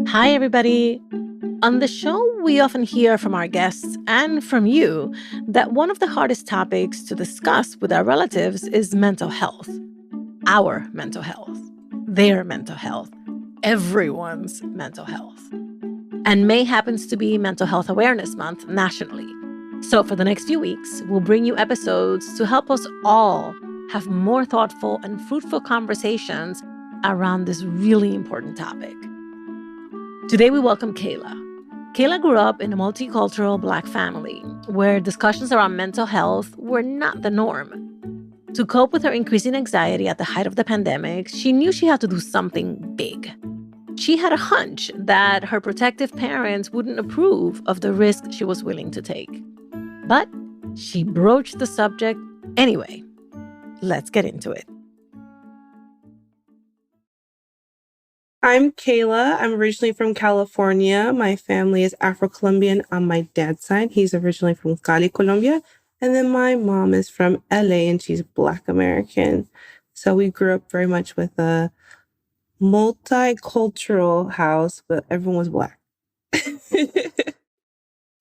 Hi, everybody. On the show, we often hear from our guests and from you that one of the hardest topics to discuss with our relatives is mental health. Our mental health, their mental health, everyone's mental health. And May happens to be Mental Health Awareness Month nationally. So for the next few weeks, we'll bring you episodes to help us all have more thoughtful and fruitful conversations around this really important topic. Today, we welcome Kayla. Kayla grew up in a multicultural Black family where discussions around mental health were not the norm. To cope with her increasing anxiety at the height of the pandemic, she knew she had to do something big. She had a hunch that her protective parents wouldn't approve of the risk she was willing to take. But she broached the subject anyway. Let's get into it. I'm Kayla. I'm originally from California. My family is Afro-Colombian on my dad's side. He's originally from Cali, Colombia. And then my mom is from LA and she's Black American. So we grew up very much with a multicultural house, but everyone was Black.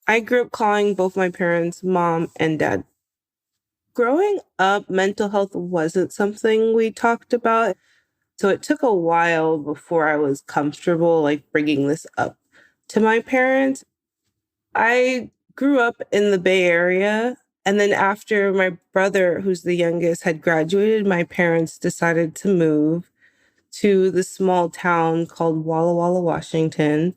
I grew up calling both my parents mom and dad. Growing up, mental health wasn't something we talked about. So it took a while before I was comfortable, bringing this up to my parents. I grew up in the Bay Area. And then after my brother, who's the youngest, had graduated, my parents decided to move to the small town called Walla Walla, Washington.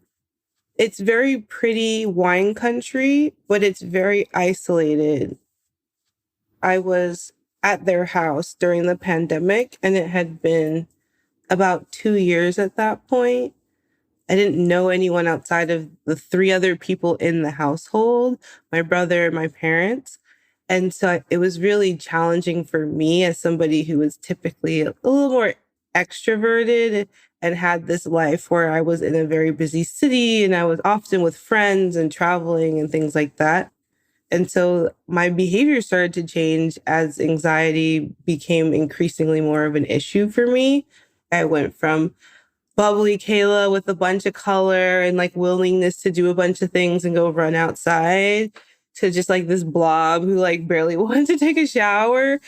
It's very pretty wine country, but it's very isolated. I was at their house during the pandemic, and it had been about 2 years at that point. I didn't know anyone outside of the 3 other people in the household, my brother and my parents. And so it was really challenging for me as somebody who was typically a little more extroverted and had this life where I was in a very busy city and I was often with friends and traveling and things like that. And so my behavior started to change as anxiety became increasingly more of an issue for me. I went from bubbly Kayla with a bunch of color and willingness to do a bunch of things and go run outside to just this blob who barely wanted to take a shower.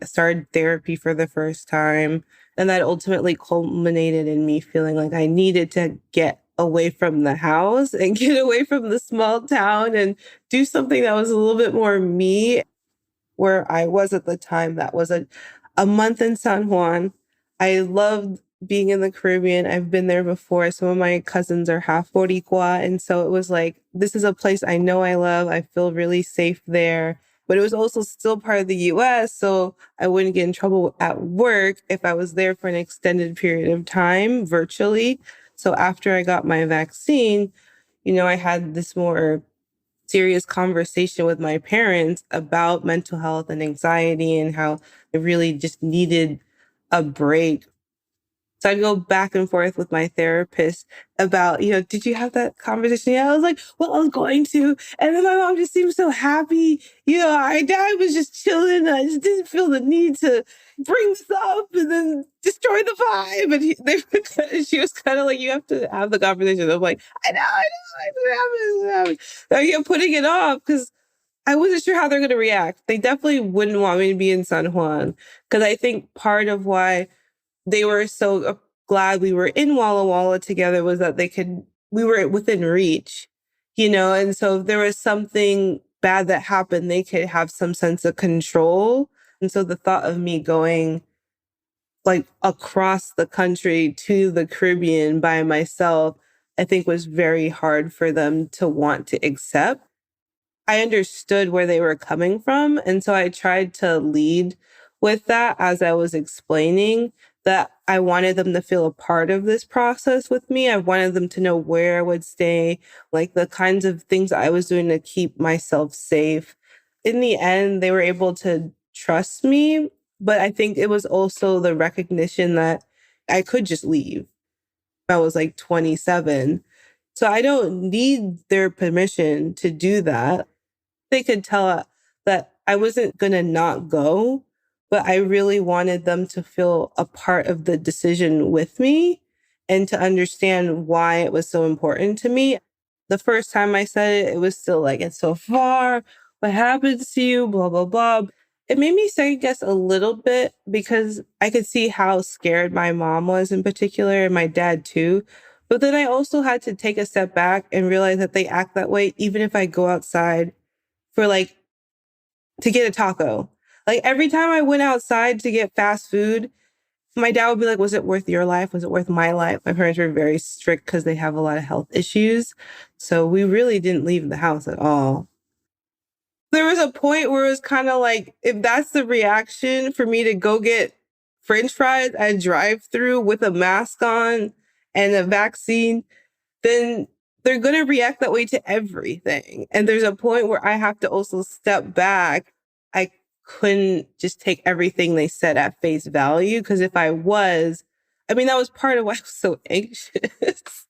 I started therapy for the first time. And that ultimately culminated in me feeling like I needed to get away from the house and get away from the small town and do something that was a little bit more me. Where I was at the time, that was a month in San Juan. I loved being in the Caribbean. I've been there before. Some of my cousins are half Boricua. And so it was this is a place I know I love. I feel really safe there. But it was also still part of the US. So I wouldn't get in trouble at work if I was there for an extended period of time virtually. So after I got my vaccine, I had this more serious conversation with my parents about mental health and anxiety and how I really just needed a break. So I'd go back and forth with my therapist about, did you have that conversation? Yeah, I was like, well, I was going to. And then my mom just seemed so happy. My dad was just chilling. And I just didn't feel the need to bring this up and then destroy the vibe. And she was kind of like, you have to have the conversation. I'm like, I know. It's happening. I kept putting it off because I wasn't sure how they're going to react. They definitely wouldn't want me to be in San Juan because I think part of why they were so glad we were in Walla Walla together was that we were within reach, and so if there was something bad that happened, they could have some sense of control. And so the thought of me going across the country to the Caribbean by myself, I think was very hard for them to want to accept. I understood where they were coming from. And so I tried to lead with that as I was explaining that I wanted them to feel a part of this process with me. I wanted them to know where I would stay, the kinds of things I was doing to keep myself safe. In the end, they were able to trust me, but I think it was also the recognition that I could just leave. I was 27. So I don't need their permission to do that. They could tell that I wasn't going to not go, but I really wanted them to feel a part of the decision with me and to understand why it was so important to me. The first time I said it, it was still like, it's so far. What happens to you? Blah, blah, blah. It made me second guess a little bit because I could see how scared my mom was in particular and my dad too. But then I also had to take a step back and realize that they act that way even if I go outside for like to get a taco. Like every time I went outside to get fast food, my dad would be like, was it worth your life? Was it worth my life? My parents were very strict because they have a lot of health issues. So we really didn't leave the house at all. There was a point where it was kind of like, if that's the reaction for me to go get French fries at drive-thru with a mask on and a vaccine, then they're going to react that way to everything. And there's a point where I have to also step back. I couldn't just take everything they said at face value, because if I was, that was part of why I was so anxious.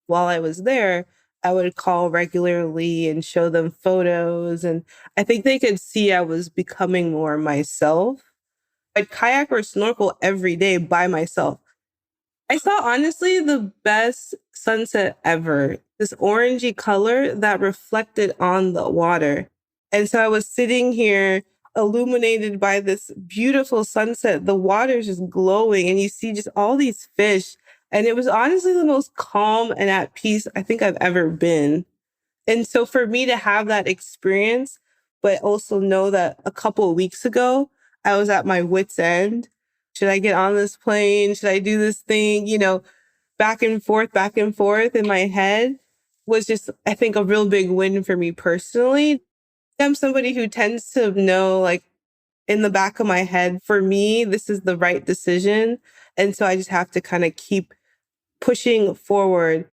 While I was there, I would call regularly and show them photos. And I think they could see I was becoming more myself. I'd kayak or snorkel every day by myself. I saw, honestly, the best sunset ever. This orangey color that reflected on the water. And so I was sitting here illuminated by this beautiful sunset. The water's just glowing and you see just all these fish. And it was honestly the most calm and at peace I think I've ever been. And so for me to have that experience, but also know that a couple of weeks ago, I was at my wit's end. Should I get on this plane? Should I do this thing? Back and forth in my head was just, I think, a real big win for me personally. I'm somebody who tends to know, like, in the back of my head, for me, this is the right decision. And so I just have to kind of keep pushing forward.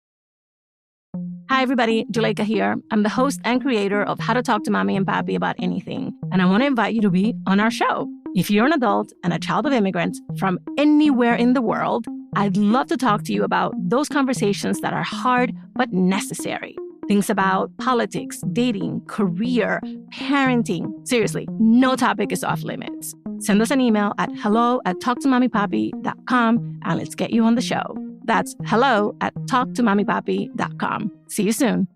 Hi, everybody. Juleka here. I'm the host and creator of How to Talk to Mamí and Papí About Anything. And I want to invite you to be on our show. If you're an adult and a child of immigrants from anywhere in the world, I'd love to talk to you about those conversations that are hard but necessary. Things about politics, dating, career, parenting. Seriously, no topic is off limits. Send us an email at hello@talktomamipapy.com and let's get you on the show. That's hello@talktomamipapy.com. See you soon.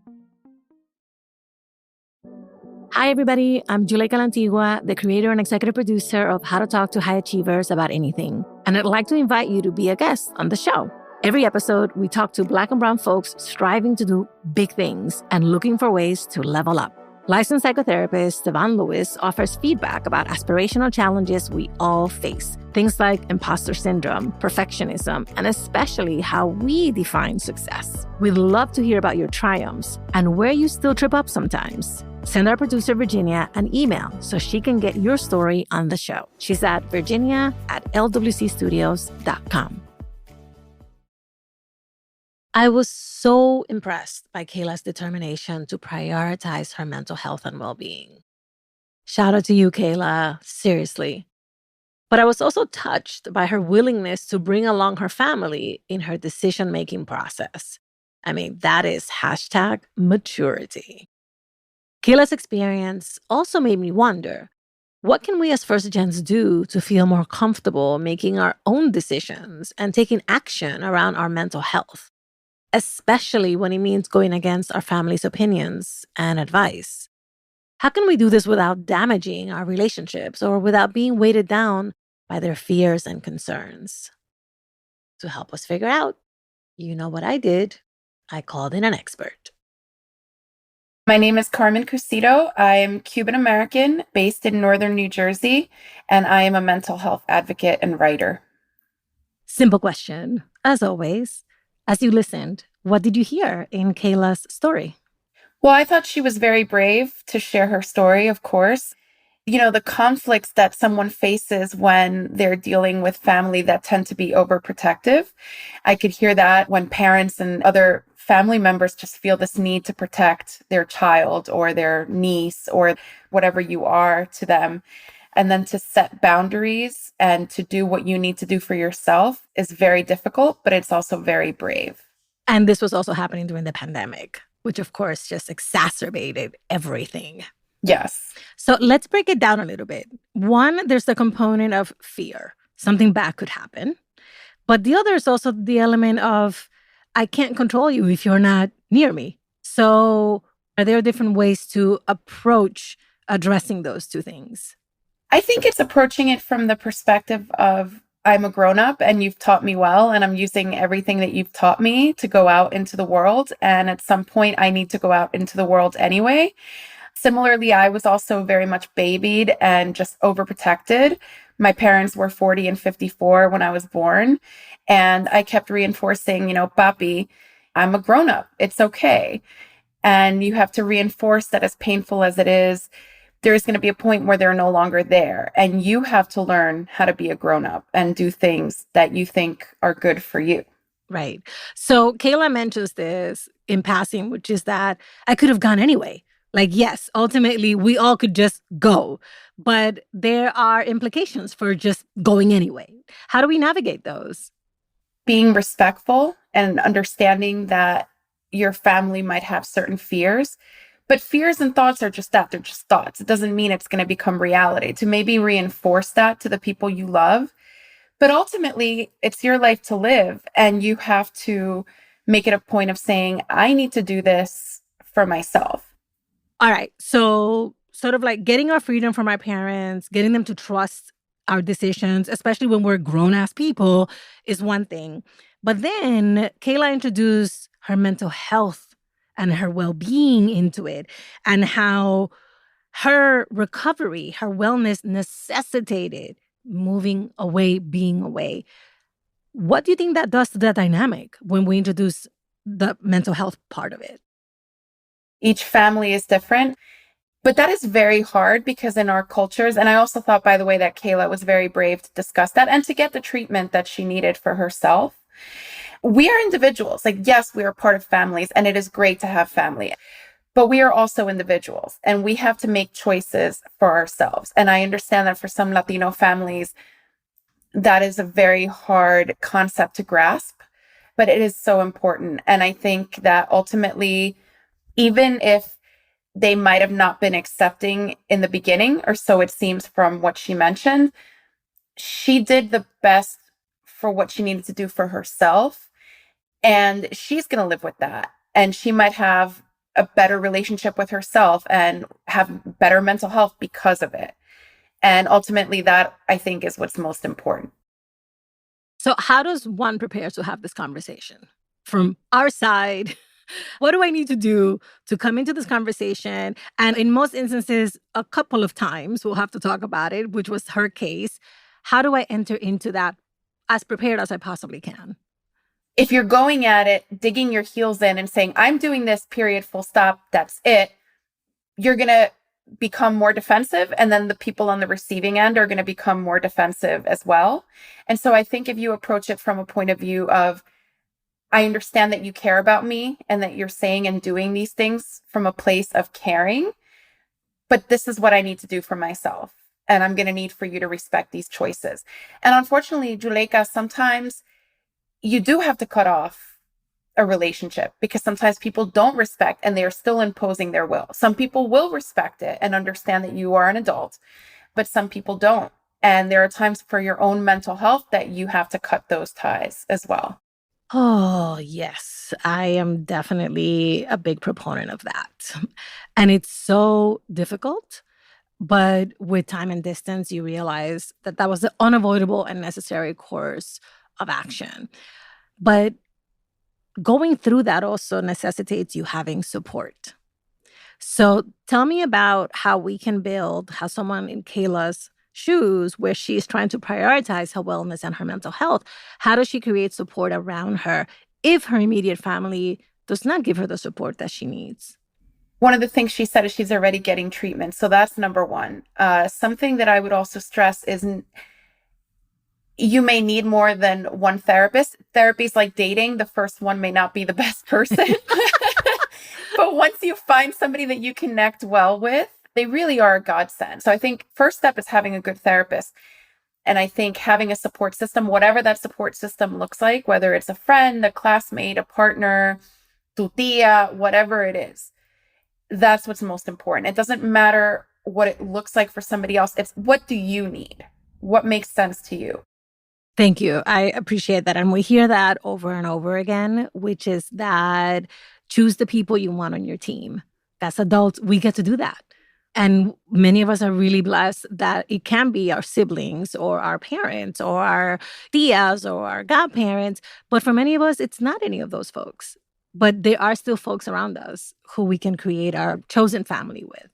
Hi, everybody. I'm Juleka Lantigua, the creator and executive producer of How to Talk to High Achievers About Anything. And I'd like to invite you to be a guest on the show. Every episode, we talk to Black and brown folks striving to do big things and looking for ways to level up. Licensed psychotherapist Devon Lewis offers feedback about aspirational challenges we all face. Things like imposter syndrome, perfectionism, and especially how we define success. We'd love to hear about your triumphs and where you still trip up sometimes. Send our producer, Virginia, an email so she can get your story on the show. She's at virginia@lwcstudios.com. I was so impressed by Kayla's determination to prioritize her mental health and well-being. Shout out to you, Kayla. Seriously. But I was also touched by her willingness to bring along her family in her decision-making process. That is #maturity. Kayla's experience also made me wonder, what can we as first gens do to feel more comfortable making our own decisions and taking action around our mental health, especially when it means going against our family's opinions and advice? How can we do this without damaging our relationships or without being weighted down by their fears and concerns? To help us figure out, you know what I did? I called in an expert. My name is Carmen Cusido. I'm Cuban-American based in northern New Jersey, and I am a mental health advocate and writer. Simple question, as always. As you listened, what did you hear in Kayla's story? Well, I thought she was very brave to share her story, of course. The conflicts that someone faces when they're dealing with family that tend to be overprotective. I could hear that when parents and other family members just feel this need to protect their child or their niece or whatever you are to them. And then to set boundaries and to do what you need to do for yourself is very difficult, but it's also very brave. And this was also happening during the pandemic, which of course just exacerbated everything. Yes. So let's break it down a little bit. One, there's the component of fear. Something bad could happen. But the other is also the element of, I can't control you if you're not near me. So are there different ways to approach addressing those two things? I think it's approaching it from the perspective of, I'm a grown-up and you've taught me well, and I'm using everything that you've taught me to go out into the world. And at some point, I need to go out into the world anyway. Similarly, I was also very much babied and just overprotected. My parents were 40 and 54 when I was born. And I kept reinforcing, Papí, I'm a grown-up. It's okay. And you have to reinforce that, as painful as it is, there's going to be a point where they're no longer there. And you have to learn how to be a grown-up and do things that you think are good for you. Right. So Kayla mentions this in passing, which is that I could have gone anyway. Like, yes, ultimately, we all could just go, but there are implications for just going anyway. How do we navigate those? Being respectful and understanding that your family might have certain fears, but fears and thoughts are just that. They're just thoughts. It doesn't mean it's going to become reality. To maybe reinforce that to the people you love. But ultimately, it's your life to live, and you have to make it a point of saying, I need to do this for myself. All right. So sort of like getting our freedom from our parents, getting them to trust our decisions, especially when we're grown-ass people, is one thing. But then Kayla introduced her mental health and her well-being into it, and how her recovery, her wellness necessitated moving away, being away. What do you think that does to that dynamic when we introduce the mental health part of it? Each family is different, but that is very hard because in our cultures, and I also thought, by the way, that Kayla was very brave to discuss that and to get the treatment that she needed for herself. We are individuals. Like, yes, we are part of families, and it is great to have family, but we are also individuals, and we have to make choices for ourselves. And I understand that for some Latino families, that is a very hard concept to grasp, but it is so important. And I think that ultimately, even if they might have not been accepting in the beginning, or so it seems from what she mentioned, she did the best for what she needed to do for herself. And she's going to live with that. And she might have a better relationship with herself and have better mental health because of it. And ultimately, that, I think, is what's most important. So how does one prepare to have this conversation? From our side, what do I need to do to come into this conversation? And in most instances, a couple of times, we'll have to talk about it, which was her case. How do I enter into that as prepared as I possibly can? If you're going at it, digging your heels in and saying, I'm doing this, period, full stop, that's it, you're going to become more defensive. And then the people on the receiving end are going to become more defensive as well. And so I think if you approach it from a point of view of, I understand that you care about me and that you're saying and doing these things from a place of caring, but this is what I need to do for myself. And I'm going to need for you to respect these choices. And unfortunately, Juleka, sometimes you do have to cut off a relationship because sometimes people don't respect and they are still imposing their will. Some people will respect it and understand that you are an adult, but some people don't. And there are times for your own mental health that you have to cut those ties as well. Oh, yes. I am definitely a big proponent of that. And it's so difficult. But with time and distance, you realize that that was the unavoidable and necessary course of action. But going through that also necessitates you having support. So tell me about how we can build, how someone in Kayla's shoes, where she's trying to prioritize her wellness and her mental health, how does she create support around her if her immediate family does not give her the support that she needs? One of the things she said is she's already getting treatment. So that's number one. Something that I would also stress is you may need more than one therapist. Therapies like dating, the first one may not be the best person. But once you find somebody that you connect well with, they really are a godsend. So I think first step is having a good therapist. And I think having a support system, whatever that support system looks like, whether it's a friend, a classmate, a partner, tu tia, whatever it is, that's what's most important. It doesn't matter what it looks like for somebody else. It's what do you need? What makes sense to you? Thank you. I appreciate that. And we hear that over and over again, which is that choose the people you want on your team. As adults, we get to do that. And many of us are really blessed that it can be our siblings or our parents or our tias or our godparents. But for many of us, it's not any of those folks. But there are still folks around us who we can create our chosen family with.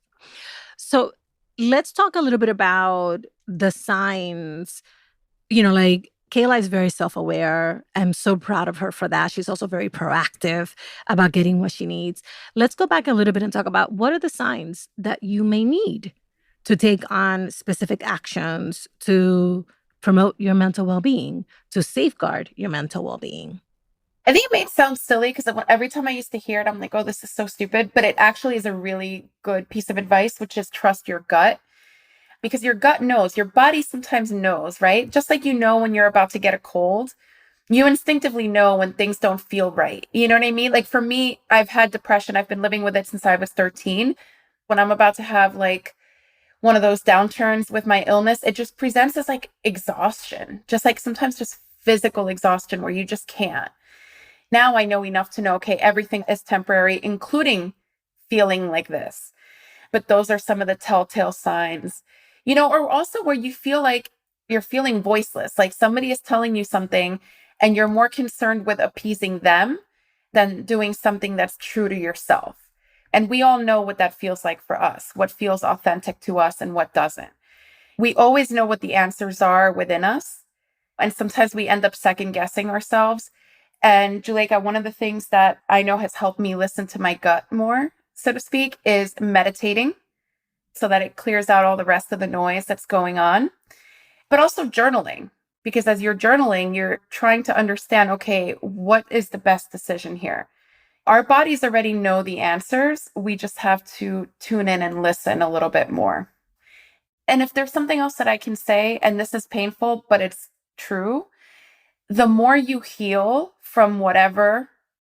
So let's talk a little bit about the signs. Like Kayla is very self-aware. I'm so proud of her for that. She's also very proactive about getting what she needs. Let's go back a little bit and talk about what are the signs that you may need to take on specific actions to promote your mental well-being, to safeguard your mental well-being. I think it may sound silly because every time I used to hear it, I'm like, oh, this is so stupid. But it actually is a really good piece of advice, which is trust your gut. Because your gut knows, your body sometimes knows, right? Just like when you're about to get a cold, you instinctively know when things don't feel right. You know what I mean? Like for me, I've had depression. I've been living with it since I was 13. When I'm about to have like one of those downturns with my illness, it just presents as like exhaustion, just like sometimes just physical exhaustion where you just can't. Now I know enough to know, okay, everything is temporary, including feeling like this. But those are some of the telltale signs. Or also where you feel like you're feeling voiceless, like somebody is telling you something and you're more concerned with appeasing them than doing something that's true to yourself. And we all know what that feels like for us, what feels authentic to us and what doesn't. We always know what the answers are within us. And sometimes we end up second guessing ourselves. And Juleka, one of the things that I know has helped me listen to my gut more, so to speak, is meditating, so that it clears out all the rest of the noise that's going on. But also journaling, because as you're journaling, you're trying to understand, okay, what is the best decision here? Our bodies already know the answers. We just have to tune in and listen a little bit more. And if there's something else that I can say, and this is painful, but it's true, the more you heal from whatever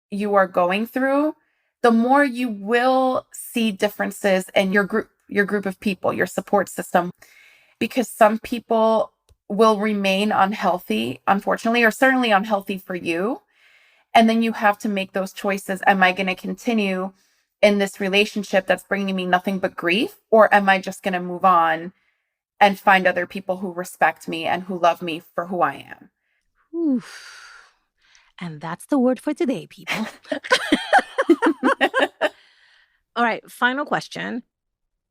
you are going through, the more you will see differences in your group of people, your support system, because some people will remain unhealthy, unfortunately, or certainly unhealthy for you. And then you have to make those choices. Am I going to continue in this relationship that's bringing me nothing but grief? Or am I just going to move on and find other people who respect me and who love me for who I am? Oof. And that's the word for today, people. All right, final question.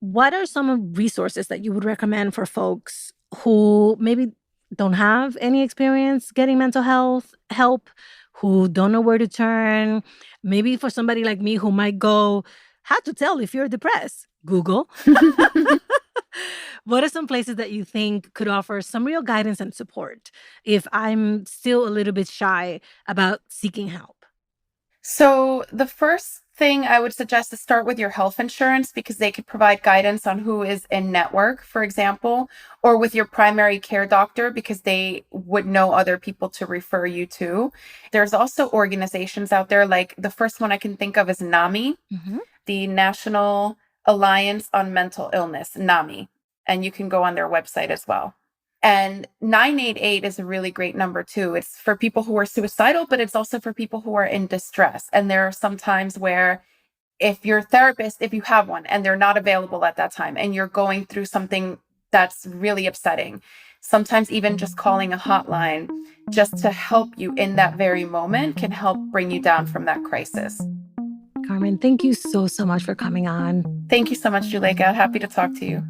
What are some resources that you would recommend for folks who maybe don't have any experience getting mental health help, who don't know where to turn? Maybe for somebody like me who might go, how to tell if you're depressed? Google. What are some places that you think could offer some real guidance and support if I'm still a little bit shy about seeking help? So the first thing I would suggest is start with your health insurance, because they could provide guidance on who is in network, for example, or with your primary care doctor, because they would know other people to refer you to. There's also organizations out there, like the first one I can think of is NAMI, the National Alliance on Mental Illness, NAMI. And you can go on their website as well. And 988 is a really great number too. It's for people who are suicidal, but it's also for people who are in distress. And there are some times where if your therapist, if you have one, and they're not available at that time, and you're going through something that's really upsetting, sometimes even just calling a hotline just to help you in that very moment can help bring you down from that crisis. Carmen, thank you so much for coming on. Thank you so much, Juleka. Happy to talk to you.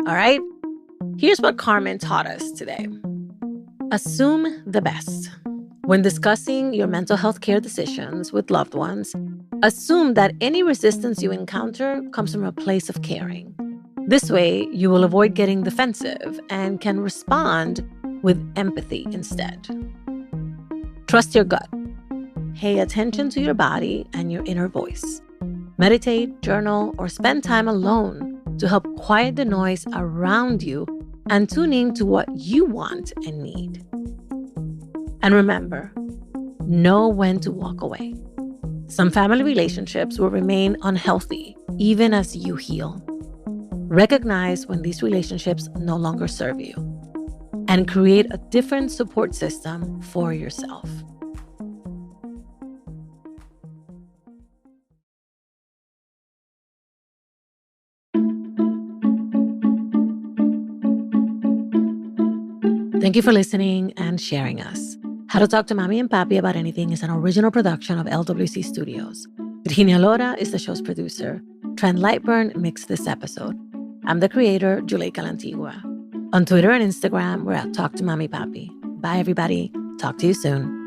All right, here's what Carmen taught us today. Assume the best. When discussing your mental health care decisions with loved ones, assume that any resistance you encounter comes from a place of caring. This way, you will avoid getting defensive and can respond with empathy instead. Trust your gut. Pay attention to your body and your inner voice. Meditate, journal, or spend time alone to help quiet the noise around you and tune in to what you want and need. And remember, know when to walk away. Some family relationships will remain unhealthy even as you heal. Recognize when these relationships no longer serve you and create a different support system for yourself. Thank you for listening and sharing us. How to Talk to Mamí and Papí About Anything is an original production of LWC Studios. Virginia Lora is the show's producer. Trent Lightburn mixed this episode. I'm the creator, Juleika Lantigua. On Twitter and Instagram, we're at Talk to Mamí Papí. Bye, everybody. Talk to you soon.